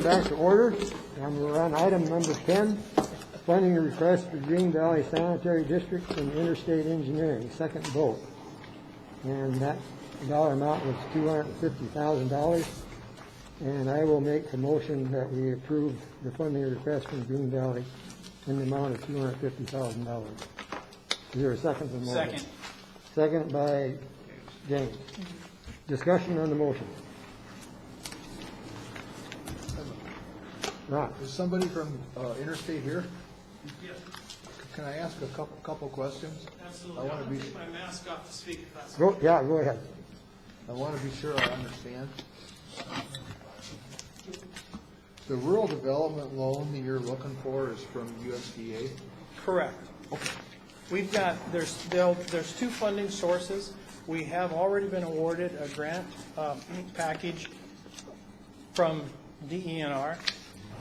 back to order, and we're on item number 10, funding request for Green Valley Sanitary District and Interstate Engineering, second vote. And that dollar amount was $250,000. And I will make a motion that we approve the funding request from Green Valley in the amount of $250,000. Is there a second to the motion? Second. Second by James. Discussion on the motion. Ron. Is somebody from Interstate here? Yes, Can I ask a couple questions? absolutely. I want to be. Take my mask off to speak if that's Go ahead. I want to be sure I understand. The rural development loan that you're looking for is from USDA? correct. We've got, there's two funding sources. We have already been awarded a grant package from DENR.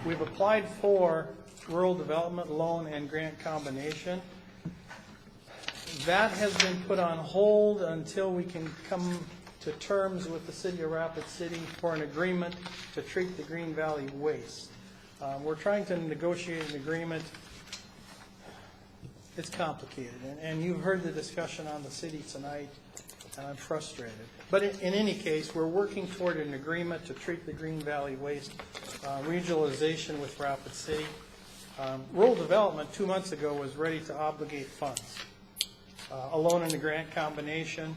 We've applied for rural development loan and grant combination. That has been put on hold until we can come to terms with the city of Rapid City for an agreement to treat the Green Valley waste. We're trying to negotiate an agreement. It's complicated, and you've heard the discussion on the city tonight, and I'm frustrated. But in any case, we're working toward an agreement to treat the Green Valley waste, regionalization with Rapid City. Rural Development 2 months ago was ready to obligate funds, a loan and a grant combination.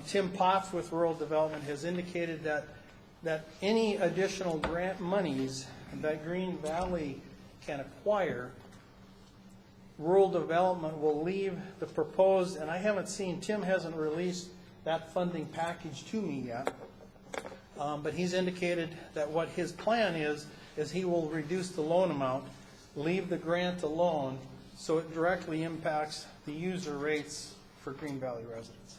Tim Potts with Rural Development has indicated that any additional grant monies that Green Valley can acquire, Rural Development will leave the proposed, and I haven't seen, Tim hasn't released that funding package to me yet, but he's indicated that what his plan is he will reduce the loan amount, leave the grant alone, so it directly impacts the user rates for Green Valley residents.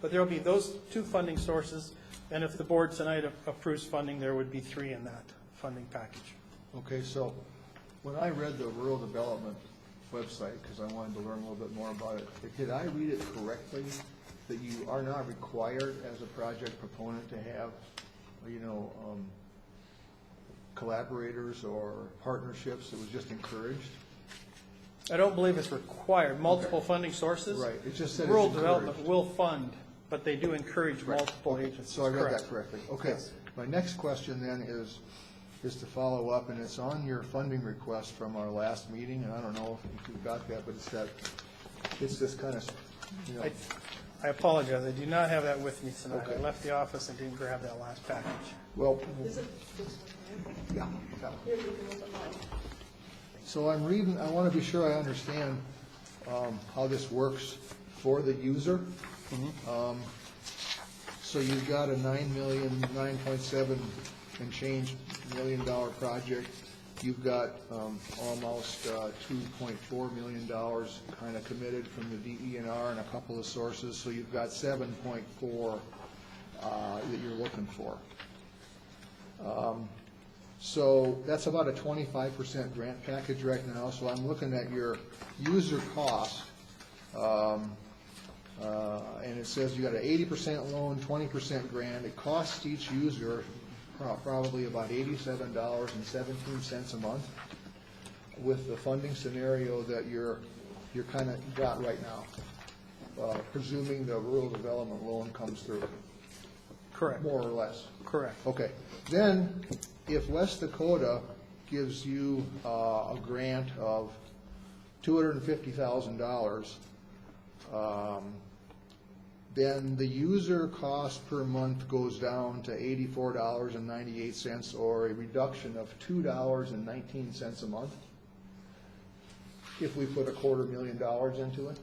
But there will be those two funding sources, and if the board tonight approves funding, there would be 3 in that funding package. Okay, so when I read the rural development website, because I wanted to learn a little bit more about it, did I read it correctly that you are not required as a project proponent to have, collaborators or partnerships? It was just encouraged? I don't believe it's required. Multiple funding sources. Right. It just said Rural it's Development encouraged. will fund, but they do encourage multiple agencies. So I read Correct. that correctly. Okay. Yes. My next question then is to follow up, and it's on your funding request from our last meeting, and I don't know if you've got that, but it's this kind of, I apologize. I do not have that with me tonight. Okay. I left the office and didn't grab that last package. well, yeah. So I'm reading, I want to be sure I understand how this works for the user. So you've got a $9.7 and change $million project. You've got almost $2.4 million kind of committed from the DENR and a couple of sources. So you've got 7.4 that you're looking for. So that's about a 25% grant package right now. So I'm looking at your user cost, and it says you got an 80% loan, 20% grant. It costs each user probably about $87.17 a month with the funding scenario that you're kind of got right now, presuming the rural development loan comes through. Correct. More or less. Correct. Okay. Then, if West Dakota gives you a grant of $250,000, then the user cost per month goes down to $84.98, or a reduction of $2.19 a month, if we put $250,000 into it.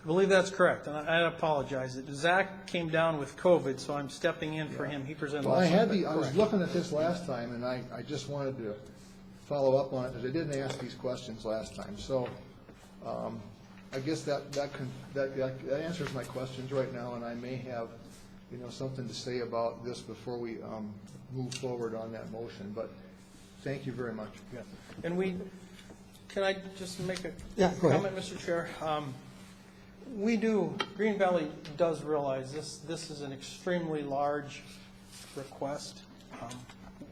I believe that's correct, and I apologize. Zach came down with COVID, so I'm stepping in for him. He presented. Well, I was correct. looking at this last time, and I just wanted to follow up on it, because I didn't ask these questions last time. So I guess that answers my questions right now, and I may have, something to say about this before we move forward on that motion. But thank you very much. Yeah. And can I just make a comment, Mr. Chair? Green Valley does realize this is an extremely large request.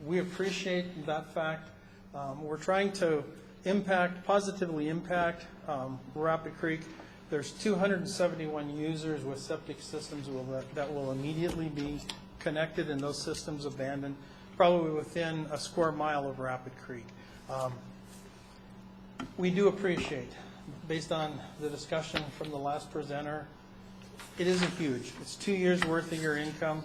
We appreciate that fact. We're trying to positively impact Rapid Creek. There's 271 users with septic systems that will immediately be connected and those systems abandoned, probably within a square mile of Rapid Creek. We do appreciate, based on the discussion from the last presenter, it isn't huge. It's 2 years' worth of your income.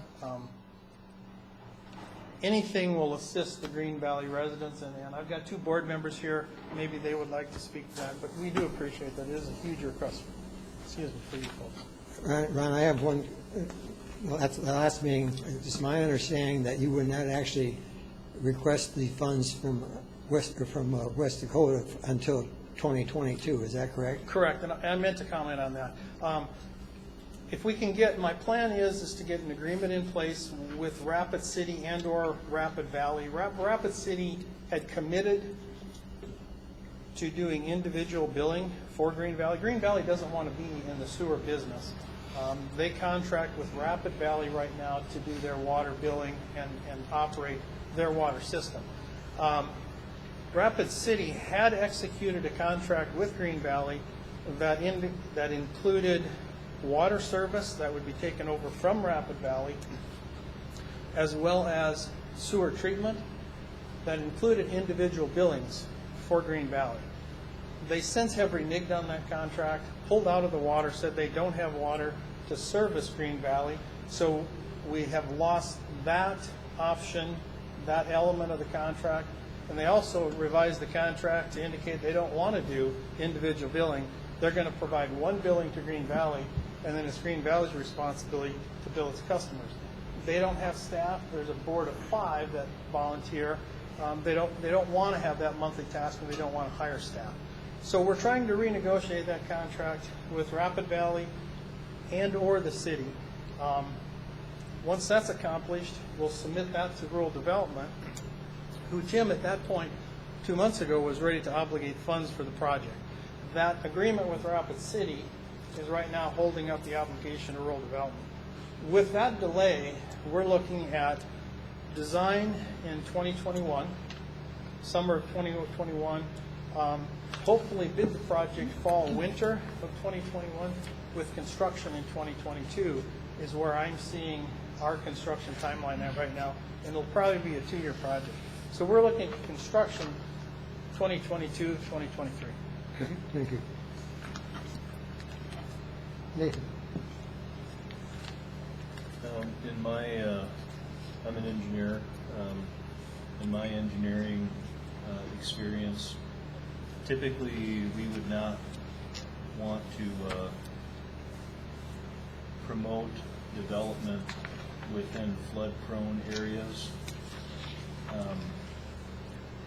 Anything will assist the Green Valley residents, and I've got 2 board members here. Maybe they would like to speak to that, but we do appreciate that. It is a huge request. Excuse me for you folks. Ron, I have one. Well, at the last meeting, it's my understanding that you would not actually request the funds from West Dakota until 2022. Is that correct? Correct, and I meant to comment on that. If we can get, my plan is to get an agreement in place with Rapid City and/or Rapid Valley. Rapid City had committed to doing individual billing for Green Valley. Green Valley doesn't want to be in the sewer business. They contract with Rapid Valley right now to do their water billing and operate their water system. Rapid City had executed a contract with Green Valley that included water service that would be taken over from Rapid Valley, as well as sewer treatment that included individual billings for Green Valley. They since have reneged on that contract, pulled out of the water, said they don't have water to service Green Valley, so we have lost that option, that element of the contract, and they also revised the contract to indicate they don't want to do individual billing. They're going to provide one billing to Green Valley, and then it's Green Valley's responsibility to bill its customers. They don't have staff. There's a board of 5 that volunteer. They don't want to have that monthly task, and they don't want to hire staff. So we're trying to renegotiate that contract with Rapid Valley and/or the city. Once that's accomplished, we'll submit that to Rural Development, who Jim at that point 2 months ago was ready to obligate funds for the project. That agreement with Rapid City is right now holding up the obligation to Rural Development. With that delay, we're looking at design in 2021, summer of 2021, hopefully bid the project fall, winter of 2021, with construction in 2022 is where I'm seeing our construction timeline at right now, and it'll probably be a 2-year project. So we're looking at construction 2022, 2023. Thank you. Nathan. I'm an engineer. In my engineering experience, typically we would not want to promote development within flood-prone areas,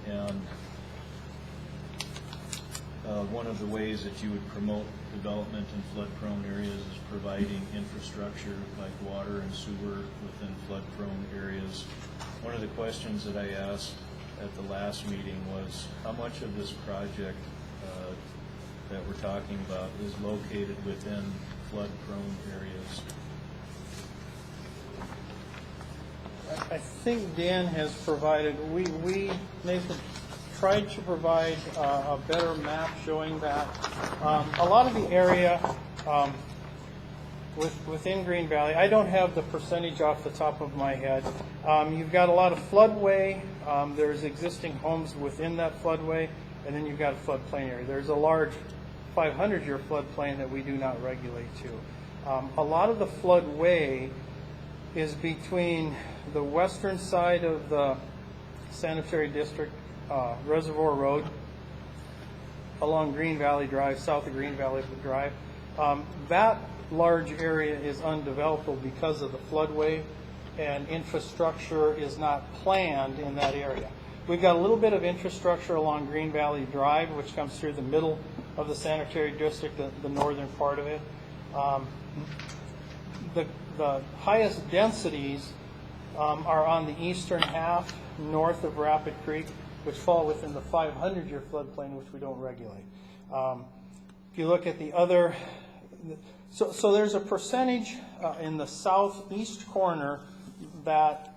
and one of the ways that you would promote development in flood-prone areas is providing infrastructure like water and sewer within flood-prone areas. One of the questions that I asked at the last meeting was how much of this project that we're talking about is located within flood-prone areas? I think Dan has provided, Nathan, tried to provide a better map showing that a lot of the area within Green Valley, I don't have the percentage off the top of my head. You've got a lot of floodway, there's existing homes within that floodway, and then you've got a floodplain area. There's a large 500-year floodplain that we do not regulate to. A lot of the floodway is between the western side of the sanitary district, Reservoir Road, along Green Valley Drive, south of Green Valley Drive. That large area is undevelopable because of the floodway, and infrastructure is not planned in that area. We've got a little bit of infrastructure along Green Valley Drive, which comes through the middle of the sanitary district, the northern part of it. The highest densities are on the eastern half, north of Rapid Creek, which fall within the 500-year floodplain, which we don't regulate. If you look at the other, so there's a percentage in the southeast corner that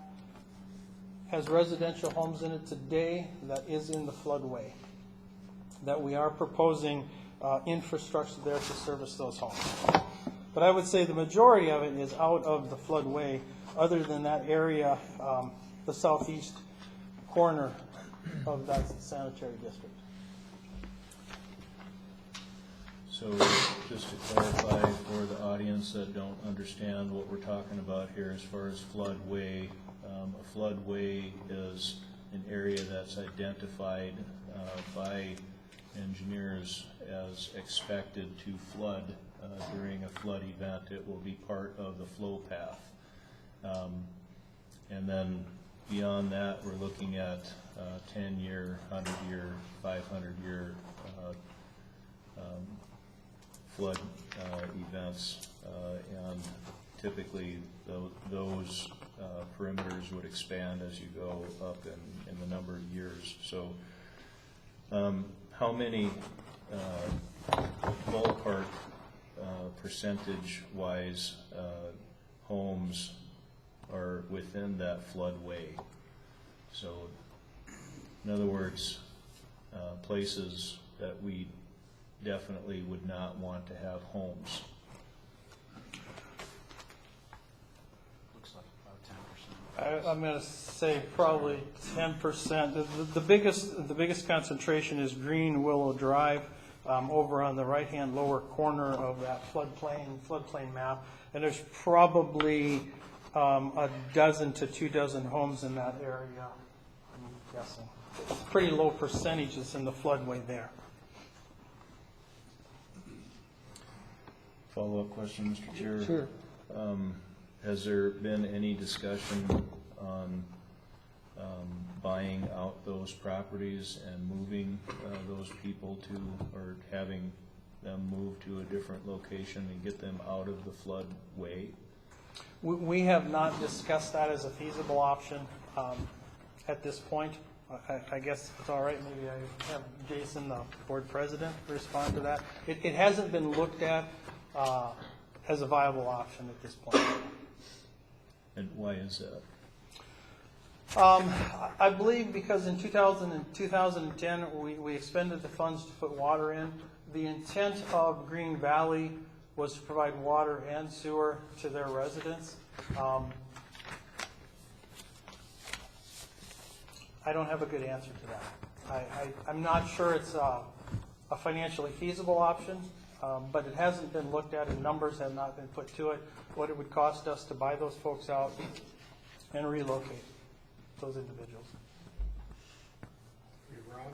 has residential homes in it today that is in the floodway, that we are proposing infrastructure there to service those homes. But I would say the majority of it is out of the floodway, other than that area, the southeast corner of that sanitary district. So just to clarify for the audience that don't understand what we're talking about here as far as floodway, a floodway is an area that's identified by engineers as expected to flood during a flood event. It will be part of the flow path. And then beyond that, we're looking at 10-year, 100-year, 500-year flood events, and typically those perimeters would expand as you go up in the number of years. So how many ballpark percentage-wise homes are within that floodway? So in other words, places that we definitely would not want to have homes. Looks like about 10%. I'm going to say probably 10%. The biggest concentration is Green Willow Drive, over on the right-hand lower corner of that floodplain map, and there's probably a dozen to 24 homes in that area. I'm guessing pretty low percentages in the floodway there. Follow-up question, Mr. Chair. Sure. Has there been any discussion on buying out those properties and moving those people to, or having them move to a different location and get them out of the floodway? We have not discussed that as a feasible option at this point. I guess it's all right. Maybe I have Jason, the board president, respond to that. It hasn't been looked at as a viable option at this point. And why is that? I believe because in 2010, we expended the funds to put water in. The intent of Green Valley was to provide water and sewer to their residents. I don't have a good answer to that. I'm not sure it's a financially feasible option, but it hasn't been looked at and numbers have not been put to it, what it would cost us to buy those folks out and relocate those individuals. Hey, Ron,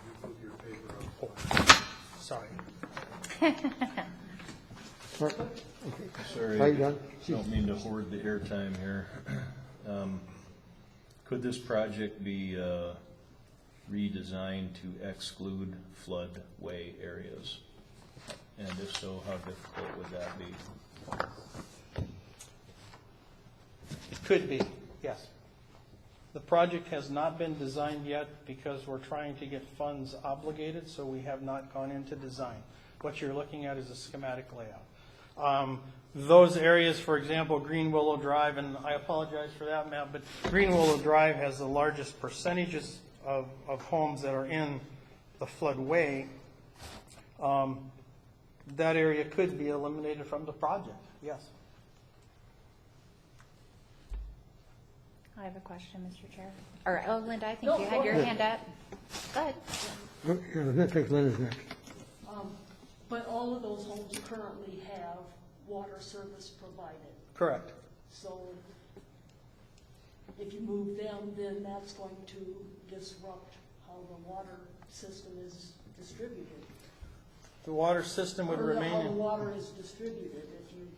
you move your paper up. Sorry. Sorry, How you done? don't mean to hoard the airtime here. Could this project be redesigned to exclude floodway areas? And if so, how difficult would that be? Could be, yes. The project has not been designed yet because we're trying to get funds obligated, so we have not gone into design. What you're looking at is a schematic layout. Those areas, for example, Green Willow Drive, and I apologize for that map, but Green Willow Drive has the largest percentages of homes that are in the floodway. That area could be eliminated from the project, yes. I have a question, Mr. Chair. Or, oh, Linda, I think you had your hand up. Go ahead. Let's take Linda's next. But all of those homes currently have water service provided. Correct. So if you move them, then that's going to disrupt how the water system is distributed. The water system would remain How the in. water is distributed if you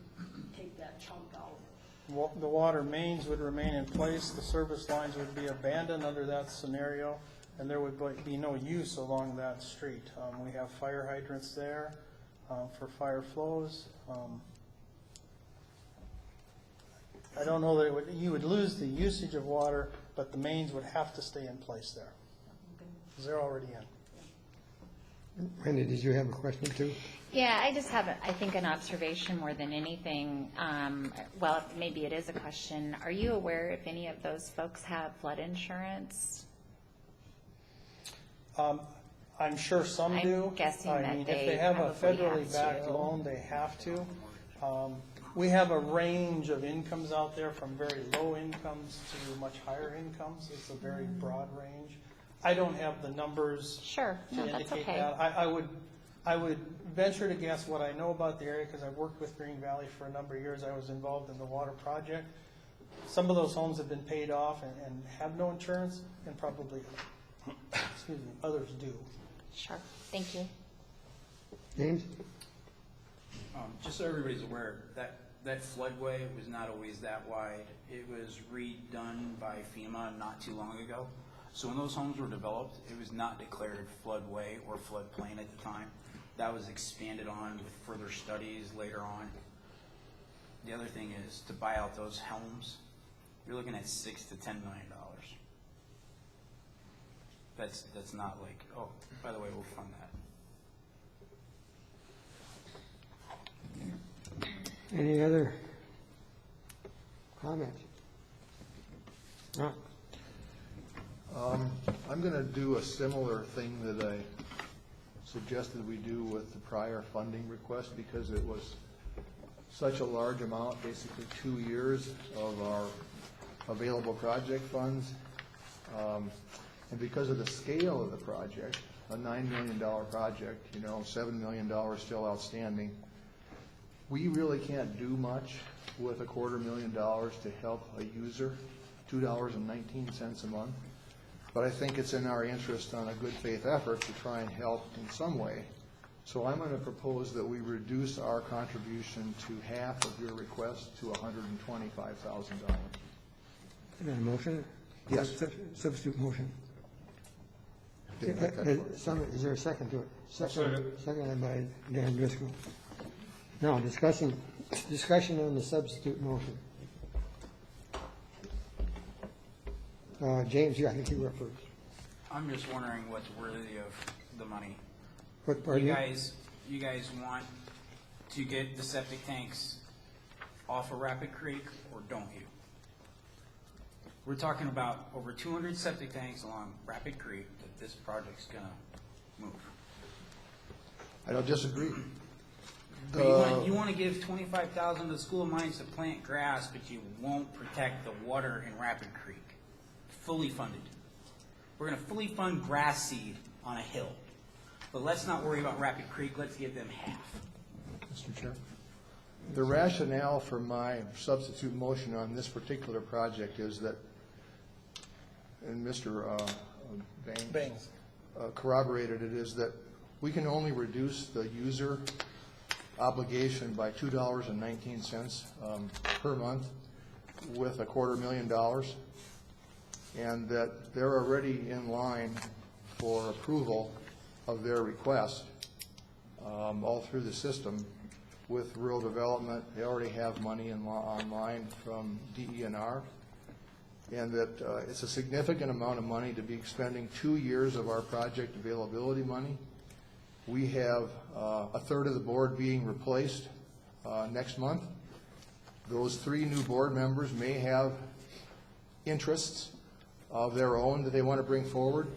take that chunk out. The water mains would remain in place, the service lines would be abandoned under that scenario, and there would be no use along that street. We have fire hydrants there for fire flows. I don't know that you would lose the usage of water, but the mains would have to stay in place there, because they're already in. Randy, did you have a question too? Yeah, I just have, I think, an observation more than anything. Well, maybe it is a question. Are you aware if any of those folks have flood insurance? I'm sure some I'm do. guessing I that mean, they if they have a probably federally have backed to. loan, they have to. We have a range of incomes out there from very low incomes to much higher incomes. It's a very broad range. I don't have the numbers Sure, to no, that's indicate okay. that. I would venture to guess what I know about the area, because I've worked with Green Valley for a number of years. I was involved in the water project. Some of those homes have been paid off and have no insurance, and probably, excuse me, others do. Sure, thank you. James? Just so everybody's aware, that floodway was not always that wide. It was redone by FEMA not too long ago. So when those homes were developed, it was not declared floodway or floodplain at the time. That was expanded on with further studies later on. The other thing is, to buy out those homes, you're looking at $6 to $10 million. That's not like, oh, by the way, we'll fund that. Any other comments? No? I'm going to do a similar thing that I suggested we do with the prior funding request, because it was such a large amount, basically 2 years of our available project funds. And because of the scale of the project, a $9 million project, $7 million still outstanding, we really can't do much with $250,000 to help a user, $2.19 a month. But I think it's in our interest on a good faith effort to try and help in some way. So I'm going to propose that we reduce our contribution to half of your request to $125,000. Is that a motion? Yes. Substitute motion. Didn't make that for you. Is there a second to it? Second. Seconded by Dan Driscoll. Now, discussion on the substitute motion. James, I think you were first. I'm just wondering what's worthy of the money. What part? You guys want to get the septic tanks off of Rapid Creek, or don't you? We're talking about over 200 septic tanks along Rapid Creek that this project's gonna move. I don't disagree. But you want to give $25,000 to the School of Mines to plant grass, but you won't protect the water in Rapid Creek. Fully funded. We're going to fully fund grass seed on a hill. But let's not worry about Rapid Creek. Let's give them half. Mr. Chair. The rationale for my substitute motion on this particular project is that, and Mr. Bangs corroborated it, is that we can only reduce the user obligation by $2.19 per month with $250,000, and that they're already in line for approval of their request all through the system with rural development. They already have money online from DENR, and that it's a significant amount of money to be expending 2 years of our project availability money. We have a third of the board being replaced next month. Those 3 new board members may have interests of their own that they want to bring forward.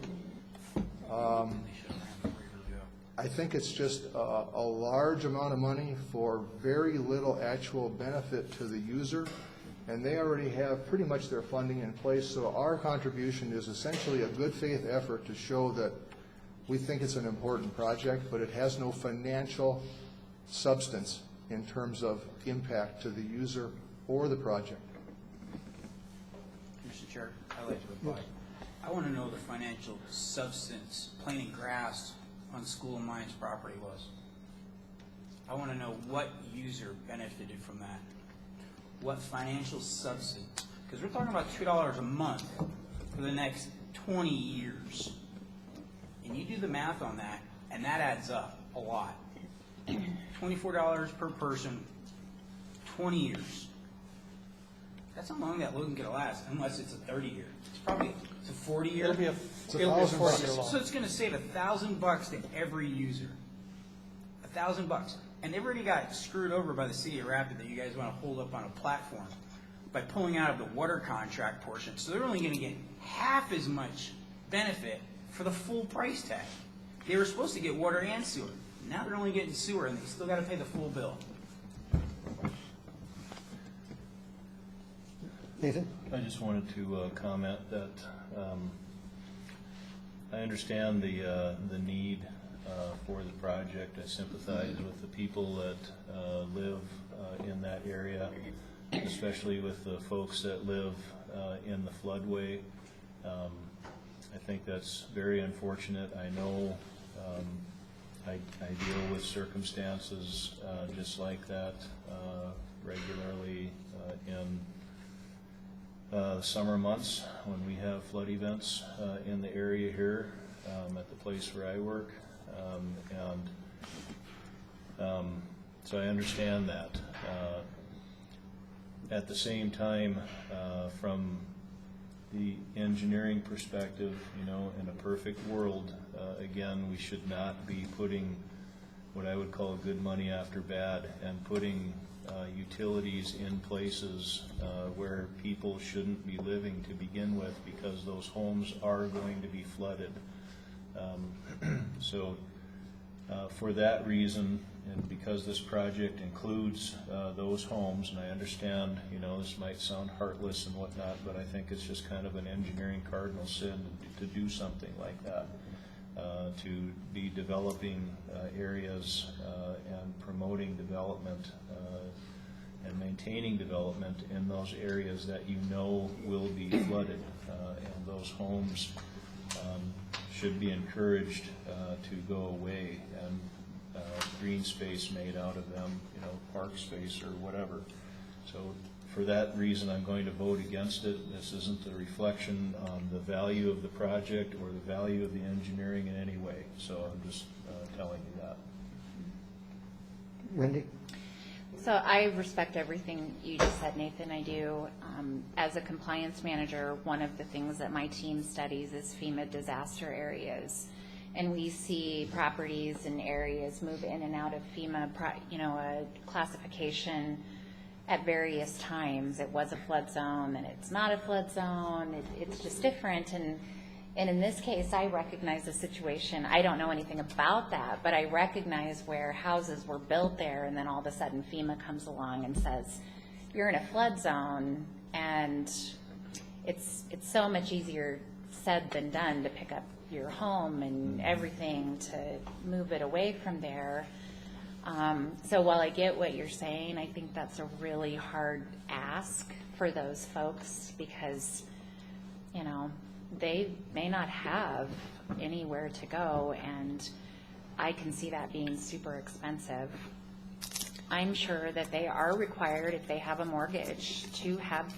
I think it's just a large amount of money for very little actual benefit to the user, and they already have pretty much their funding in place. So our contribution is essentially a good faith effort to show that we think it's an important project, but it has no financial substance in terms of impact to the user or the project. Mr. Chair, I'd like to reply. I want to know the financial substance planting grass on School of Mines property was. I want to know what user benefited from that. What financial substance? Because we're talking about $2 a month for the next 20 years. And you do the math on that, and that adds up a lot. $24 per person, 20 years. That's how long that loan can last, unless it's a 30-year. It's a 40-year. It'll be a a 40-year $1,000 loan. So it's gonna save $1,000 to every user. $1,000. And they've already got screwed over by the city of Rapid that you guys wanna hold up on a platform by pulling out of the water contract portion. So they're only gonna get half as much benefit for the full price tag. They were supposed to get water and sewer. Now they're only getting sewer and they still gotta pay the full bill. Nathan? I just wanted to comment that I understand the need for the project. I sympathize with the people that live in that area, especially with the folks that live in the floodway. I think that's very unfortunate. I know I deal with circumstances just like that regularly in the summer months when we have flood events in the area here at the place where I work. So I understand that. At the same time, from the engineering perspective, you know, in a perfect world, again, we should not be putting what I would call good money after bad and putting utilities in places where people shouldn't be living to begin with, because those homes are going to be flooded. So for that reason, and because this project includes those homes, and I understand, you know, this might sound heartless and whatnot, but I think it's just kind of an engineering cardinal sin to do something like that, to be developing areas and promoting development and maintaining development in those areas that you know will be flooded, and those homes should be encouraged to go away and green space made out of them, you know, park space or whatever. So for that reason, I'm going to vote against it. This isn't a reflection on the value of the project or the value of the engineering in any way. So I'm just telling you that. Wendy? So I respect everything you just said, Nathan. I do. As a compliance manager, one of the things that my team studies is FEMA disaster areas. And we see properties and areas move in and out of FEMA, classification at various times. It was a flood zone, and it's not a flood zone. It's just different. And in this case, I recognize the situation. I don't know anything about that, but I recognize where houses were built there, and then all of a sudden FEMA comes along and says, you're in a flood zone, and it's so much easier said than done to pick up your home and everything to move it away from there. So while I get what you're saying, I think that's a really hard ask for those folks, because, you know, they may not have anywhere to go, and I can see that being super expensive. I'm sure that they are required, if they have a mortgage, to have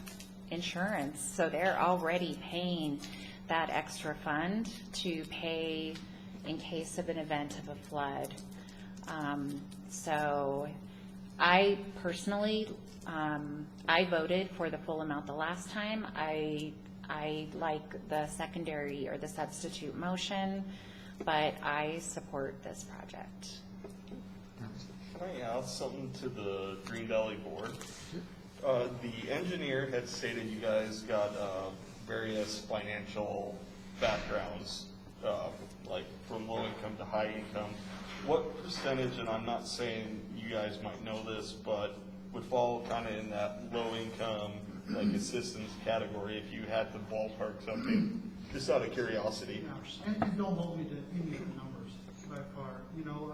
insurance, so they're already paying that extra fund to pay in case of an event of a flood. So I personally, I voted for the full amount the last time. I like the secondary or the substitute motion, but I support this project. Can I ask something to the Green Valley Board? The engineer had stated you guys got various financial backgrounds, like from low income to high income. What percentage, and I'm not saying you guys might know this, but would fall kind of in that low income, like assistance category if you had to ballpark something, just out of curiosity? Yeah, and don't hold me to any of the numbers by far. You know,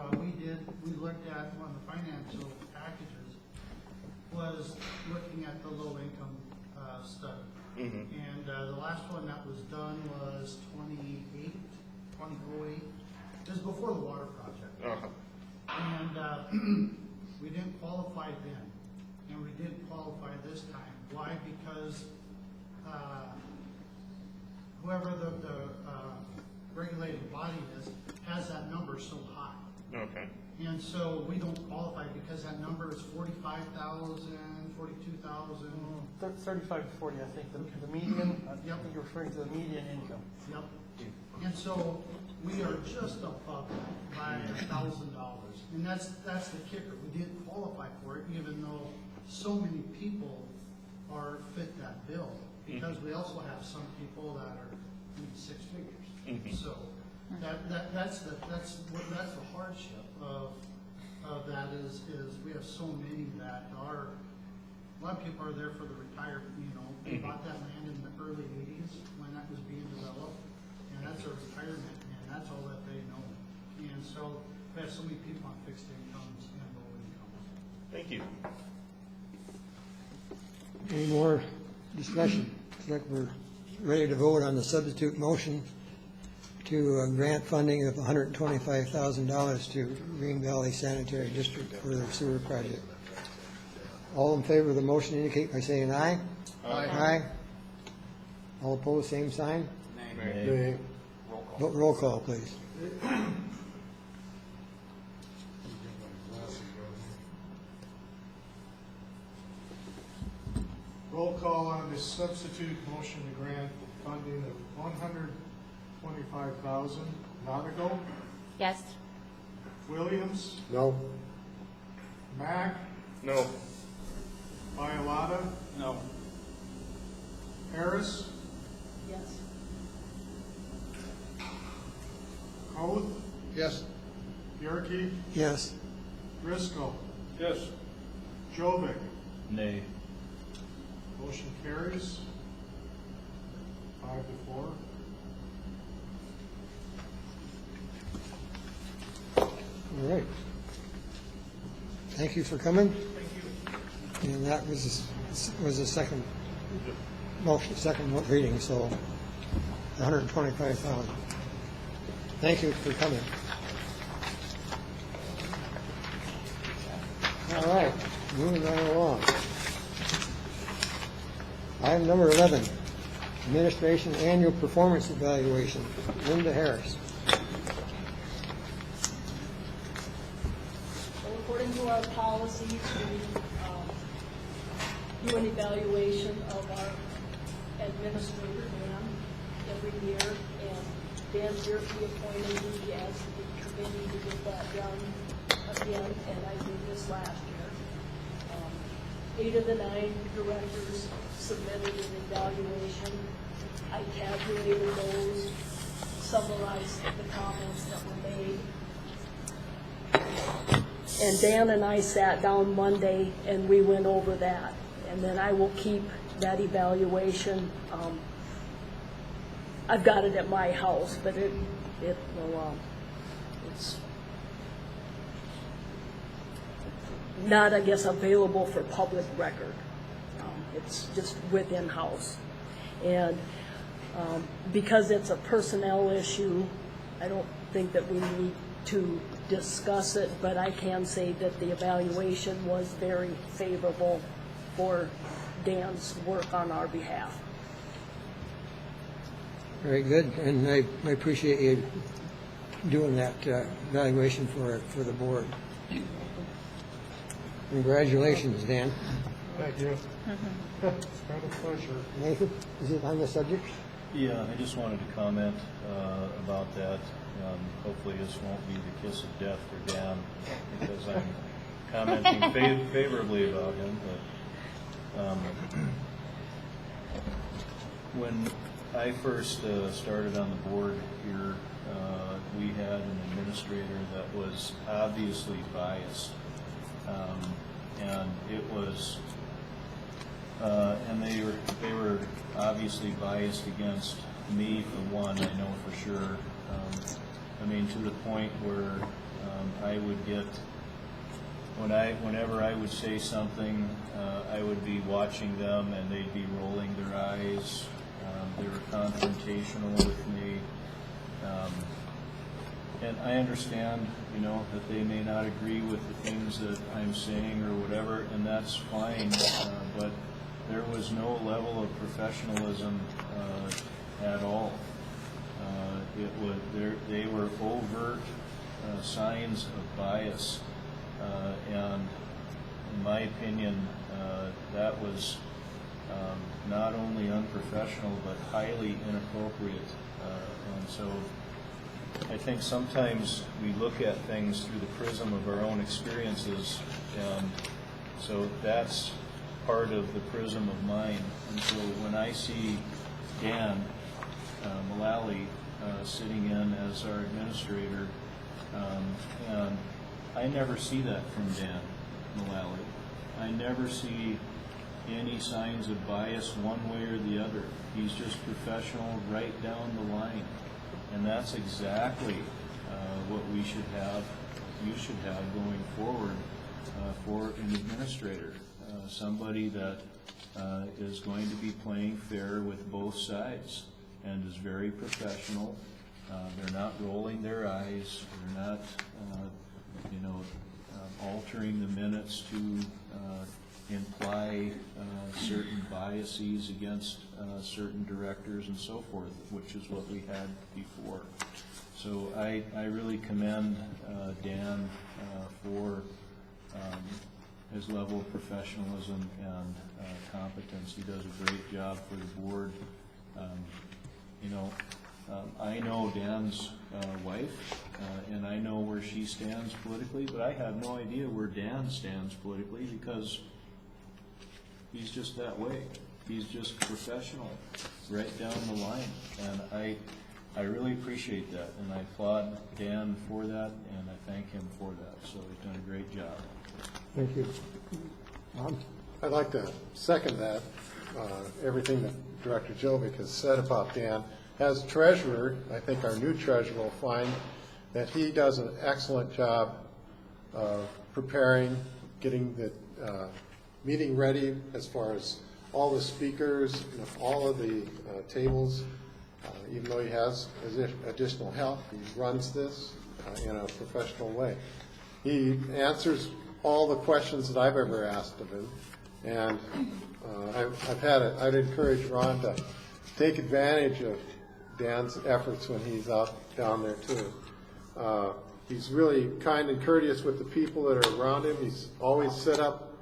we looked at one of the financial packages was looking at the low income study. Mm-hmm. And the last one that was done was 2008. This is before the water project. Uh-huh. And we didn't qualify then, and we didn't qualify this time. Why? Because whoever the regulating body is has that number so high. Okay. And so we don't qualify because that number is 45,000, 42,000. 35 to 40, I think, the median, I Yep. think you're referring to the median income. Yep. And so we are just above that by $1,000. And that's the kicker. We didn't qualify for it even though so many people fit that bill. Because we also have some people that are in 6 figures. So that's the hardship of that is we have so many that are, a lot of people are there for the retirement, they bought that land in the early 80s when that was being developed, and that's their retirement, and that's all that they know. And so we have so many people on fixed incomes and low incomes. Thank you. Any more discussion? Looks like we're ready to vote on the substitute motion to grant funding of $125,000 to Green Valley Sanitary District for their sewer project. All in favor of the motion indicate by saying aye. Aye. Aye. All opposed, same sign. Nay. Roll call, please. Roll call on the substitute motion to grant funding of $125,000. Navigo, Yes. Williams, No. Mack, No. Bialotta, No. Harris, Yes. Hoth, Yes. Bjerke, Yes. Driscoll, Yes. Jovic. Nay. Motion carries 5 to 4. All right. Thank you for coming. Thank you. And that was a second motion, second reading, so 125,000. Thank you for coming. All right, moving right along. Item number 11, Administration Annual Performance Evaluation. Linda Harris. Well, according to our policies, we do an evaluation of our administrator, Dan, every year, and Dan Bjerke appointed me as the committee to get that done again, and I did this last year. 8 of the 9 directors submitted an evaluation. I tabulated those, summarized the comments that were made. And Dan and I sat down Monday and we went over that. And then I will keep that evaluation. I've got it at my house, but it will, it's not, I guess, available for public record. It's just within house. And because it's a personnel issue, I don't think that we need to discuss it, but I can say that the evaluation was very favorable for Dan's work on our behalf. Very good, and I appreciate you doing that evaluation for the board. Congratulations, Dan. Thank you. It's been a pleasure. Nathan, is it on the subject? Yeah, I just wanted to comment about that. Hopefully this won't be the kiss of death for Dan, because I'm commenting favorably about him. But when I first started on the board here, we had an administrator that was obviously biased. And it was, and they were obviously biased against me for one, I know for sure. I mean, to the point where I would get, whenever I would say something, I would be watching them and they'd be rolling their eyes. They were confrontational with me. And I understand, that they may not agree with the things that I'm saying or whatever, and that's fine. But there was no level of professionalism at all. They were overt signs of bias, and in my opinion, that was not only unprofessional but highly inappropriate. And so I think sometimes we look at things through the prism of our own experiences, and so that's part of the prism of mine. And so when I see Dan Mullally sitting in as our administrator, and I never see that from Dan Mullally. I never see any signs of bias one way or the other. He's just professional right down the line. And that's exactly what we should have, you should have going forward for an administrator. Somebody that is going to be playing fair with both sides and is very professional. They're not rolling their eyes. They're not, altering the minutes to imply certain biases against certain directors and so forth, which is what we had before. So I really commend Dan for his level of professionalism and competence. He does a great job for the board. I know Dan's wife, and I know where she stands politically, but I have no idea where Dan stands politically because he's just that way. He's just professional right down the line, and I really appreciate that, and I applaud Dan for that, and I thank him for that. So he's done a great job. Thank you. Bob? I'd like to second that, everything that Director Jovic has said about Dan. As treasurer, I think our new treasurer will find that he does an excellent job of preparing, getting the meeting ready as far as all the speakers, all of the tables. Even though he has additional help, he runs this in a professional way. He answers all the questions that I've ever asked of him, and I'd encourage Ron to take advantage of Dan's efforts when he's out down there too. He's really kind and courteous with the people that are around him. He's always set up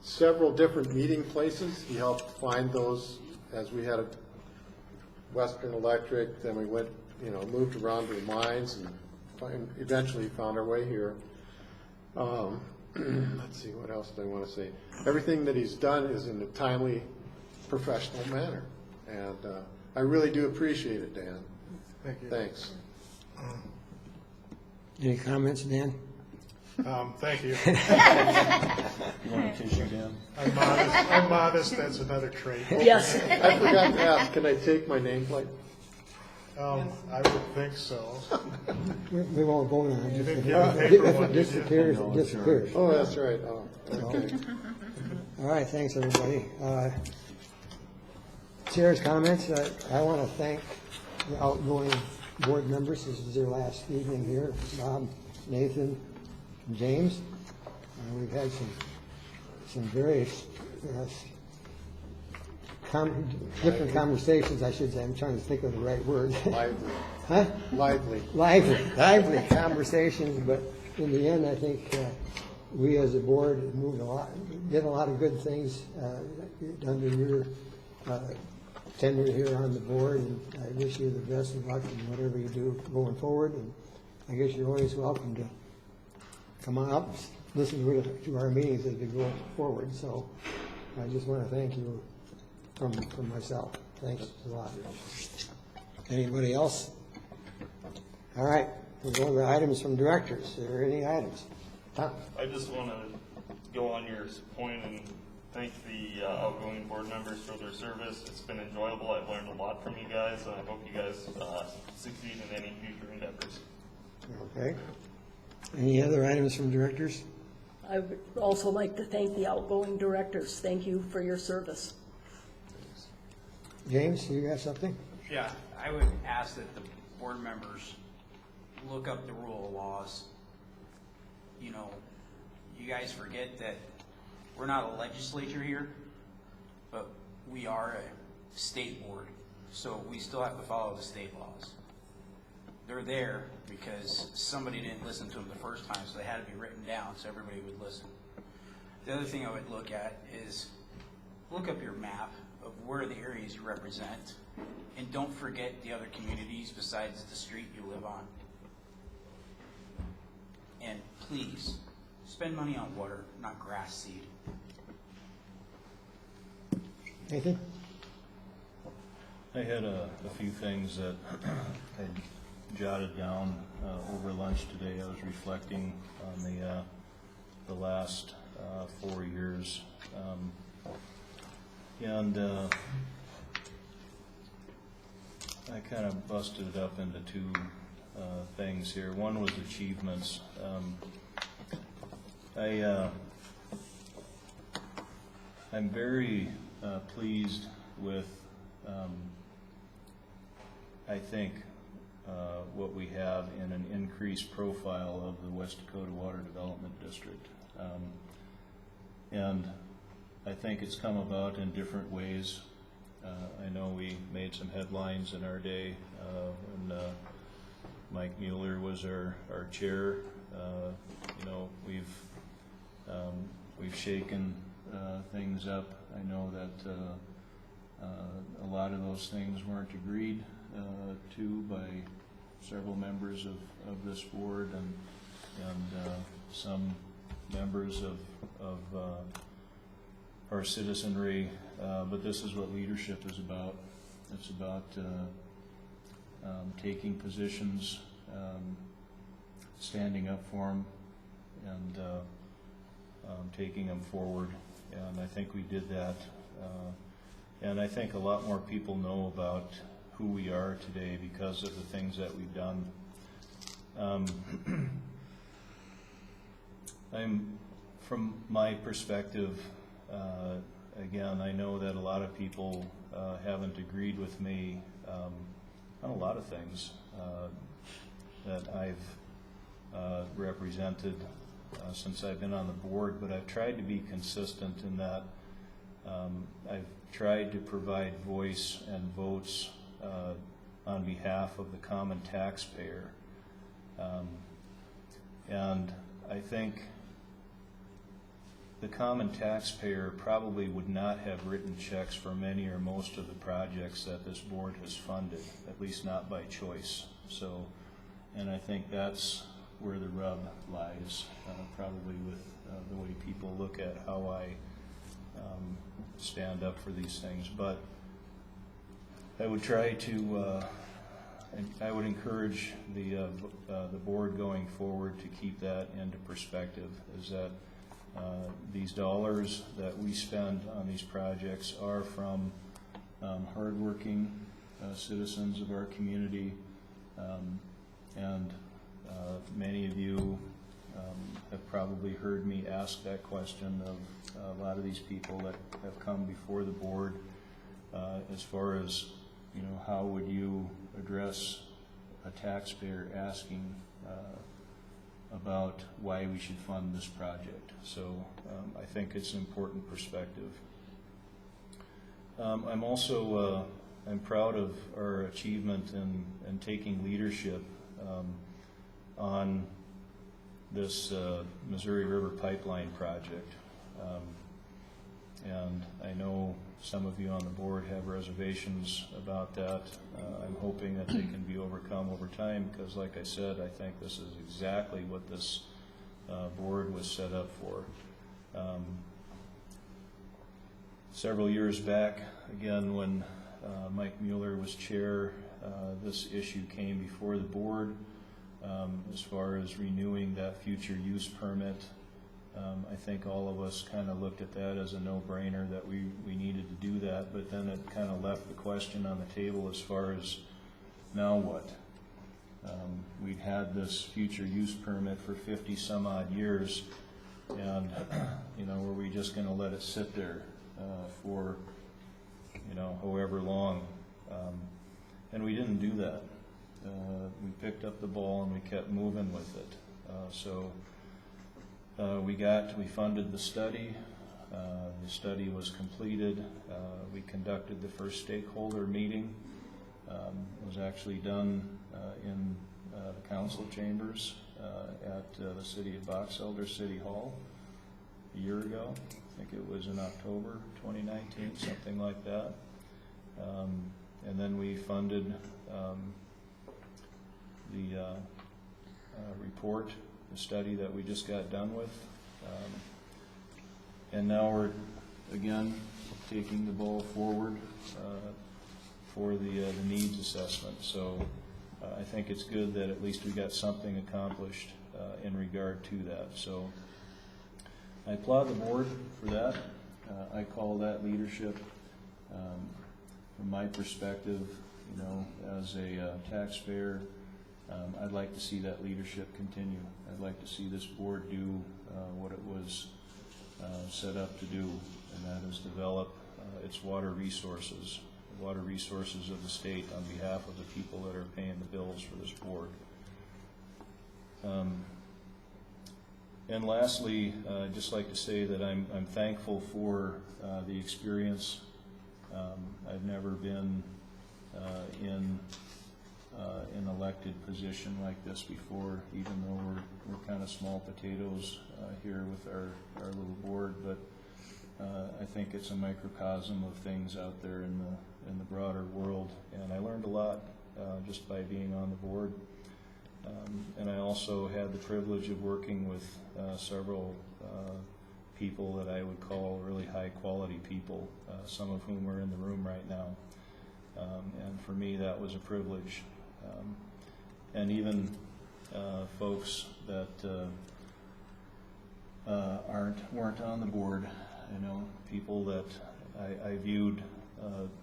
several different meeting places. He helped find those as we had a Western Electric, then we went, moved around to the mines, and eventually found our way here. Let's see, what else do I want to say? Everything that he's done is in a timely, professional manner, and I really do appreciate it, Dan. Thank you. Thanks. Any comments, Dan? Thank you. You want a tissue, Dan? I'm modest, that's another trait. Yes. I forgot to ask, can I take my nameplate? I would think so. We won't vote on it. You didn't If give a paper it one, did you? disappears, No, it disappears. Oh, that's right. Oh, okay. All right, thanks, everybody. Chair's comments. I want to thank the outgoing board members. This is their last evening here. Bob, Nathan, and James. We've had some very different conversations, I should say. I'm trying to think of the right word. Lively. Huh? Lively conversations, but in the end, I think we as a board did a lot of good things under your tenure here on the board, and I wish you the best of luck in whatever you do going forward. And I guess you're always welcome to come on up, listen to our meetings as we go forward. So I just want to thank you from myself. Thanks a lot. Anybody else? All right, we'll go to the items from directors. Are there any items? Tom? I just want to go on your point and thank the outgoing board members for their service. It's been enjoyable. I've learned a lot from you guys, and I hope you guys succeed in any future endeavors. Okay. Any other items from directors? I would also like to thank the outgoing directors. Thank you for your service. James, you got something? Yeah, I would ask that the board members look up the rule of laws. You guys forget that we're not a legislature here, but we are a state board, so we still have to follow the state laws. they're there because somebody didn't listen to them the first time, so they had to be written down so everybody would listen. The other thing I would look at is look up your map of where the areas you represent, and don't forget the other communities besides the street you live on. And please, spend money on water, not grass seed. Nathan? I had a few things that I jotted down over lunch today. I was reflecting on the last 4 years. And I kind of busted it up into two things here. One was achievements. I'm very pleased with, I think, what we have in an increased profile of the West Dakota Water Development District. And I think it's come about in different ways. I know we made some headlines in our day when Mike Mueller was our chair. You know, we've shaken things up. I know that a lot of those things weren't agreed to by several members of this board and some members of our citizenry, but this is what leadership is about. It's about taking positions, standing up for them, and taking them forward. And I think we did that. And I think a lot more people know about who we are today because of the things that we've done. From my perspective, again, I know that a lot of people haven't agreed with me on a lot of things that I've represented since I've been on the board, but I've tried to be consistent in that I've tried to provide voice and votes on behalf of the common taxpayer. And I think the common taxpayer probably would not have written checks for many or most of the projects that this board has funded, at least not by choice. So, and I think that's where the rub lies, probably with the way people look at how I stand up for these things. But I would try to, I would encourage the board going forward to keep that into perspective, is that these dollars that we spend on these projects are from hardworking citizens of our community, and many of you have probably heard me ask that question of a lot of these people that have come before the board, as far as, you know, how would you address a taxpayer asking about why we should fund this project. So I think it's an important perspective. I'm also I'm proud of our achievement in taking leadership on this Missouri River Pipeline project. And I know some of you on the board have reservations about that. I'm hoping that they can be overcome over time, because like I said, I think this is exactly what this board was set up for. Several years back, again, when Mike Mueller was chair, this issue came before the board as far as renewing that future use permit. I think all of us kind of looked at that as a no-brainer that we needed to do that, but then it kind of left the question on the table as far as now what? We'd had this future use permit for 50 some odd years, and you know, were we just going to let it sit there for, you know, however long? And we didn't do that. We picked up the ball and we kept moving with it. We funded the study. The study was completed. We conducted the first stakeholder meeting. It was actually done in the council chambers at the city of Box Elder City Hall a year ago. I think it was in October 2019, something like that. And then we funded the report, the study that we just got done with. And now we're, again, taking the ball forward for the needs assessment. So I think it's good that at least we got something accomplished in regard to that. So I applaud the board for that. I call that leadership. From my perspective, you know, as a taxpayer, I'd like to see that leadership continue. I'd like to see this board do what it was set up to do, and that is develop its water resources, the water resources of the state on behalf of the people that are paying the bills for this board. And lastly, I'd just like to say that I'm thankful for the experience. I've never been in an elected position like this before, even though we're kind of small potatoes here with our little board. But I think it's a microcosm of things out there in the broader world, and I learned a lot just by being on the board. And I also had the privilege of working with several people that I would call really high quality people, some of whom are in the room right now. And for me, that was a privilege. And even folks that weren't on the board, you know, people that I viewed,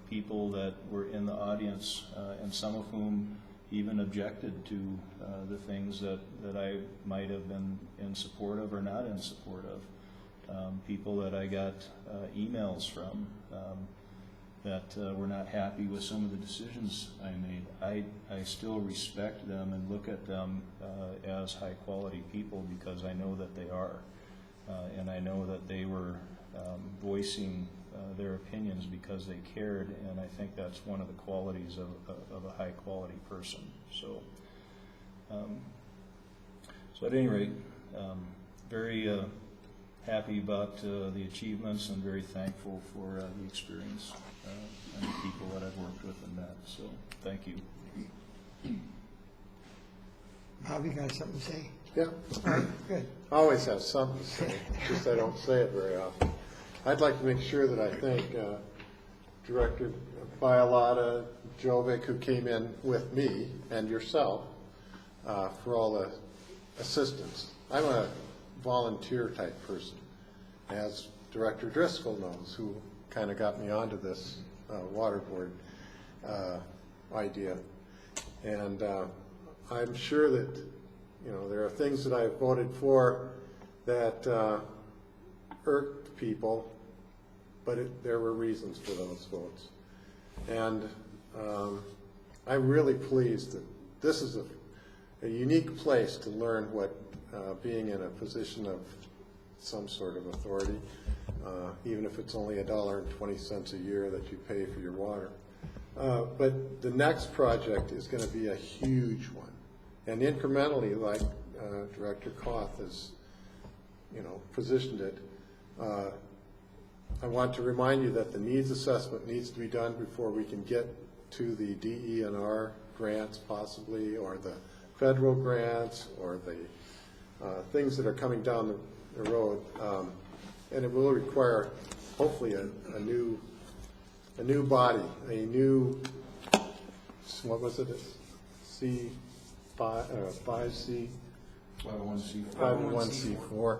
people that were in the audience, and some of whom even objected to the things that I might have been in support of or not in support of. People that I got emails from that were not happy with some of the decisions I made. I still respect them and look at them as high quality people because I know that they are. And I know that they were voicing their opinions because they cared, and I think that's one of the qualities of a high quality person. So, so at any rate, very happy about the achievements and very thankful for the experience and the people that I've worked with and met. So thank you. Bob, you got something to say? Yeah. All right, good. I always have something to say, just I don't say it very often. I'd like to make sure that I thank Director Bialotta, Jovic, who came in with me, and yourself for all the assistance. I'm a volunteer type person, as Director Driscoll knows, who kind of got me onto this water board idea. And I'm sure that, you know, there are things that I voted for that irked people, but there were reasons for those votes. And I'm really pleased that this is a unique place to learn what being in a position of some sort of authority, even if it's only $1.20 a year that you pay for your water. But the next project is going to be a huge one. And incrementally, like Director Koth has, you know, positioned it, I want to remind you that the needs assessment needs to be done before we can get to the DE&R grants possibly, or the federal grants, or the things that are coming down the road. And it will require, hopefully, a new body, a new, what was it, C5C? 501c4.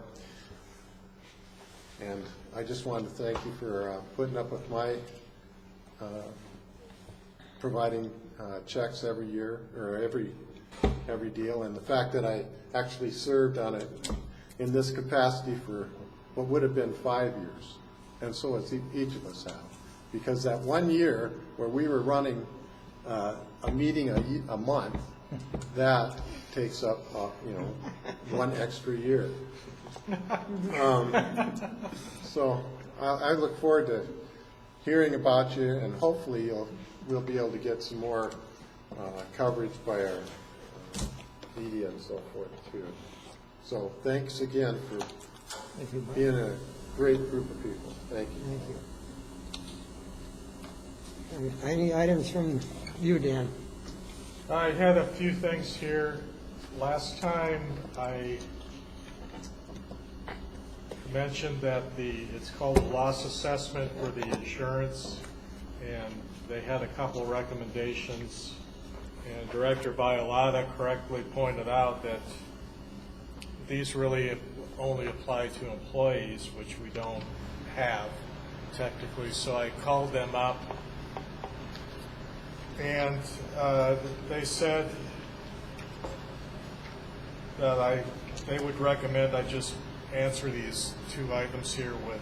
And I just wanted to thank you for putting up with my providing checks every year, or every deal, and the fact that I actually served on it in this capacity for what would have been 5 years, and so has each of us have. Because that 1 year where we were running a meeting a month, that takes up, you know, 1 extra year. So I look forward to hearing about you, and hopefully we'll be able to get some more coverage by our media and so forth too. So thanks again for Thank you, Bob. being a great group of people. Thank you. Thank you. Any items from you, Dan? I had a few things here. Last time I mentioned that it's called a loss assessment for the insurance, and they had a couple of recommendations. And Director Bialotta correctly pointed out that these really only apply to employees, which we don't have technically. So I called them up, and they said that they would recommend I just answer these two items here with,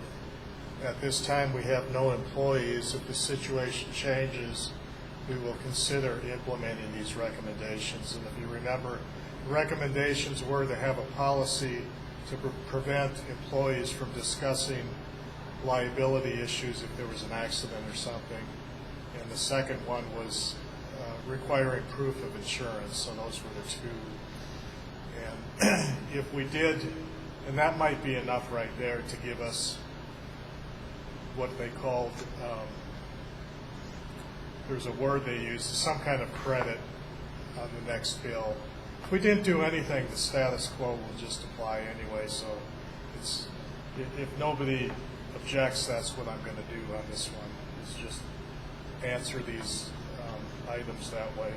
at this time we have no employees. If the situation changes, we will consider implementing these recommendations. And if you remember, the recommendations were to have a policy to prevent employees from discussing liability issues if there was an accident or something. And the second one was requiring proof of insurance. So those were the two. And if we did, and that might be enough right there to give us what they called, there's a word they used, some kind of credit on the next bill. If we didn't do anything, the status quo will just apply anyway. So it's, if nobody objects, that's what I'm going to do on this one, is just answer these items that way.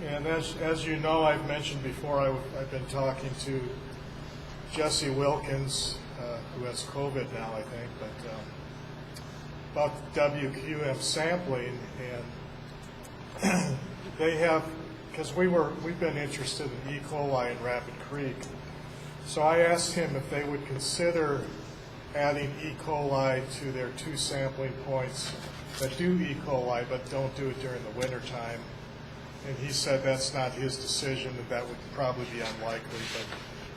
And as you know, I've mentioned before, I've been talking to Jesse Wilkins, who has COVID now, I think, but about WQM sampling, and they have, because we've been interested in E. coli in Rapid Creek, so I asked him if they would consider adding E. coli to their 2 sampling points that do E. coli but don't do it during the winter time. And he said that's not his decision, that would probably be unlikely. But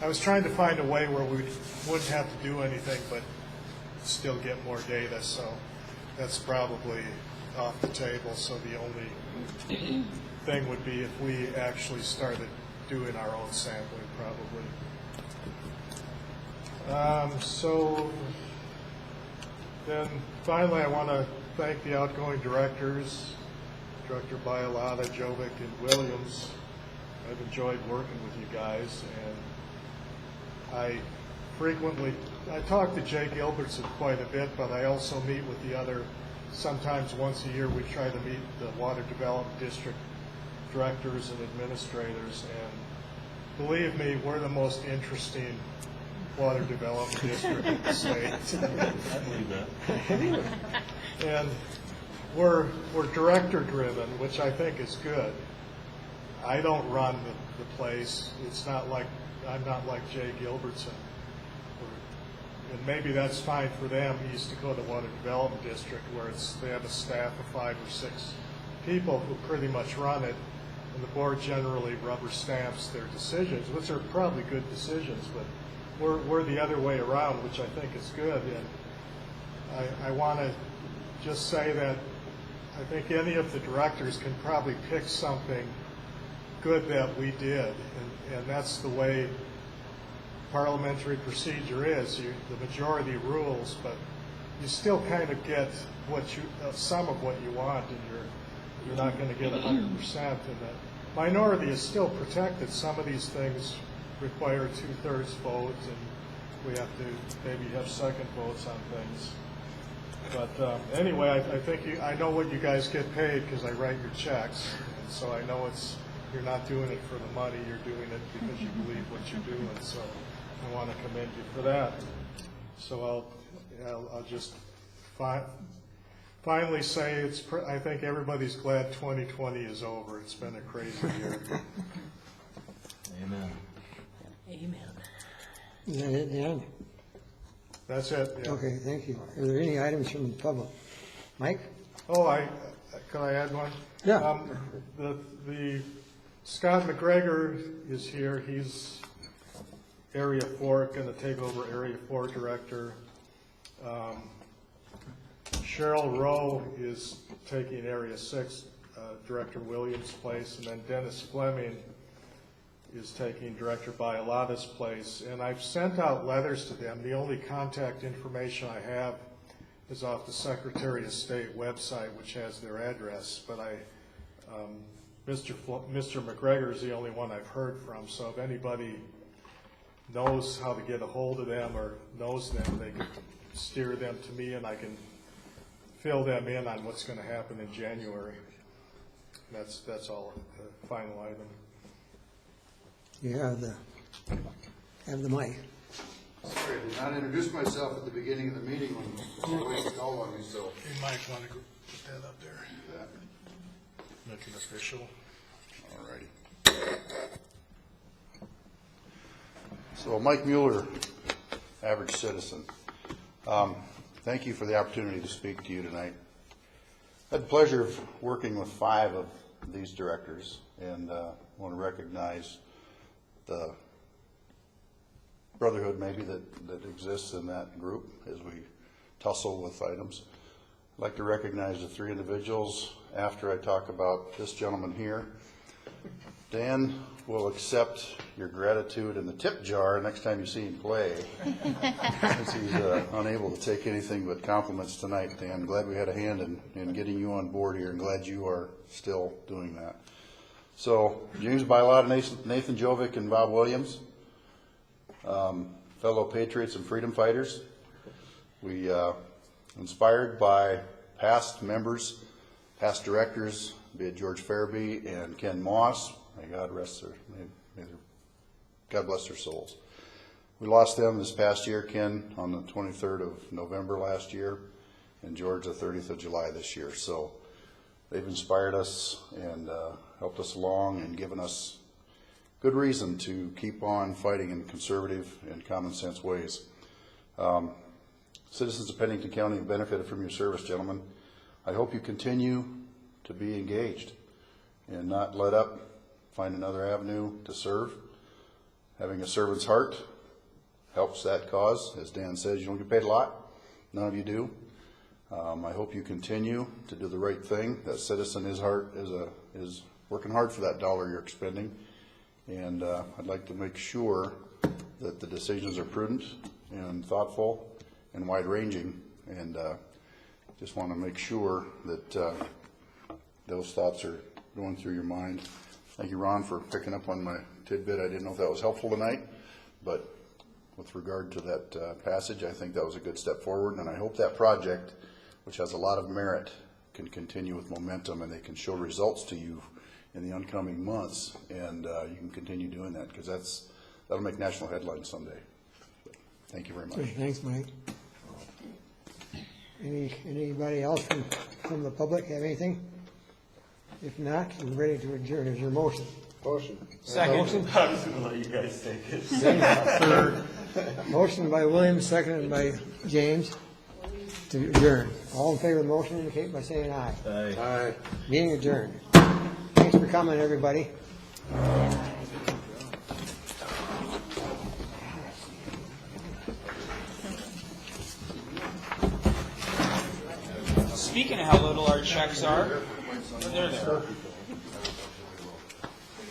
I was trying to find a way where we wouldn't have to do anything but still get more data. So that's probably off the table. So the only thing would be if we actually started doing our own sampling, probably. So then finally, I want to thank the outgoing directors, Director Bialotta, Jovic, and Williams. I've enjoyed working with you guys, and I talk to Jay Gilbertson quite a bit, but I also meet with the other, sometimes once a year we try to meet the Water Development District directors and administrators, and believe me, we're the most interesting water development district in the state. I believe that. And we're director driven, which I think is good. I don't run the place. It's not like, I'm not like Jay Gilbertson. And maybe that's fine for them, East Dakota Water Development District, where they have a staff of 5 or 6 people who pretty much run it, and the board generally rubber stamps their decisions, which are probably good decisions, but we're the other way around, which I think is good. And I want to just say that I think any of the directors can probably pick something good that we did, and that's the way parliamentary procedure is. The majority rules, but you still kind of get what some of what you want, and you're not going to get 100%. And the minority is still protected. Some of these things require 2/3 vote, and we have to maybe have second votes on things. But anyway, I think I know what you guys get paid because I write your checks, and so I know you're not doing it for the money, you're doing it because you believe what you're doing. So I want to commend you for that. So I'll just finally say I think everybody's glad 2020 is over. It's been a crazy year. Amen. Amen. Is that it, Dan? That's it. Yeah. Okay, thank you. Are there any items from the public? Mike? Oh, can I add one? Yeah. The Scott McGregor is here. He's Area 4, going to take over Area 4 director. Cheryl Rowe is taking Area 6 Director Williams' place, and then Dennis Fleming is taking Director Bialata's place. And I've sent out letters to them. The only contact information I have is off the Secretary of State website, which has their address. But Mr. McGregor is the only one I've heard from. So if anybody knows how to get a hold of them or knows them, they can steer them to me, and I can fill them in on what's going to happen in January. That's all, the final item. You have the mic. Sorry, I did not introduce myself at the beginning of the meeting when you called on me, so. You might want to put that up there. Make it official. All righty. So Mike Mueller, average citizen. Thank you for the opportunity to speak to you tonight. I had the pleasure of working with 5 of these directors, and want to recognize the brotherhood maybe that exists in that group as we tussle with items. I'd like to recognize the 3 individuals after I talk about this gentleman here. Dan will accept your gratitude in the tip jar next time you see him play, since he's unable to take anything but compliments tonight. Dan, I'm glad we had a hand in getting you on board here, and glad you are still doing that. So, James Bialata, Nathan Jovic, and Bob Williams, fellow patriots and freedom fighters. We, inspired by past members, past directors, be it George Fairby and Ken Moss, may God bless their souls. We lost them this past year, Ken on the 23rd of November last year, and George the 30th of July this year. So they've inspired us and helped us along and given us good reason to keep on fighting in conservative and common sense ways. Citizens of Pennington County have benefited from your service, gentlemen. I hope you continue to be engaged and not let up. Find another avenue to serve. Having a servant's heart helps that cause. As Dan says, you don't get paid a lot. None of you do. I hope you continue to do the right thing. That citizen is working hard for that dollar you're expending. And I'd like to make sure that the decisions are prudent and thoughtful and wide-ranging. And just want to make sure that those thoughts are going through your mind. Thank you, Ron, for picking up on my tidbit. I didn't know if that was helpful tonight, but with regard to that passage, I think that was a good step forward, and I hope that project, which has a lot of merit, can continue with momentum and they can show results to you in the oncoming months, and you can continue doing that, because that'll make national headlines someday. Thank you very much. Thanks, Mike. Anybody else from the public have anything? If not, we're ready to adjourn. Is your motion? Motion. Second. Motion? I was going to let you guys take it. Third. Motion by Williams, seconded by James to adjourn. All in favor of the motion indicate by saying aye. Aye. Aye. Meeting adjourned. Thanks for coming, everybody. Speaking of how little our checks are, they're there.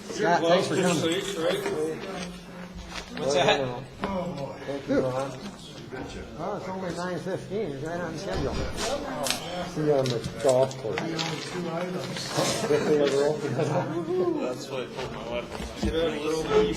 Scott, thanks for coming. What's that? Thank you, Ron. Oh, it's only 9:15. It's right on schedule. See you on the golf course. If they ever open it up. That's what I told my wife. Get out a little bit.